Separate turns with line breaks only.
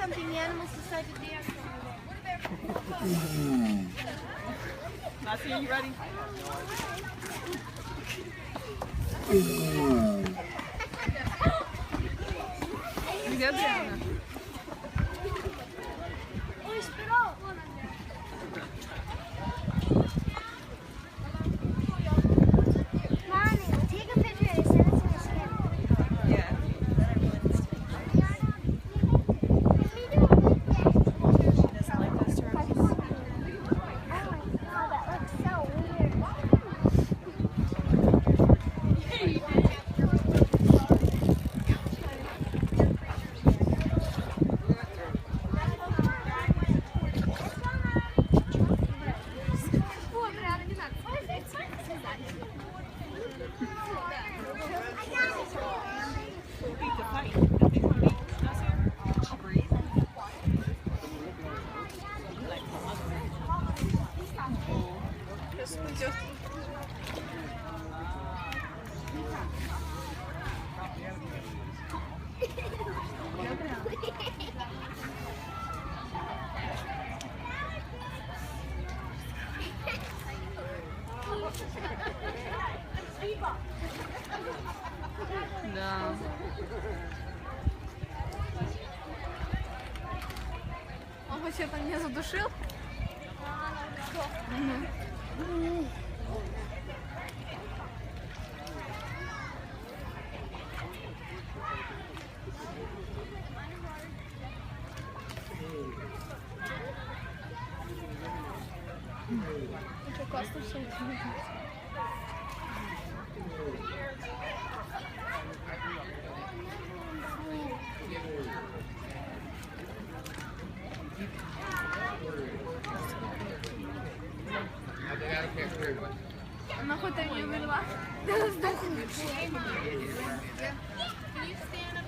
something the animals decide to dance on.
Nazi, are you ready? You good, Diana?
Take a picture and send it to the skin.
Yeah. No.
Он вообще там меня задушил? Это классно все. Нахуй ты меня вывела? Can you stand up?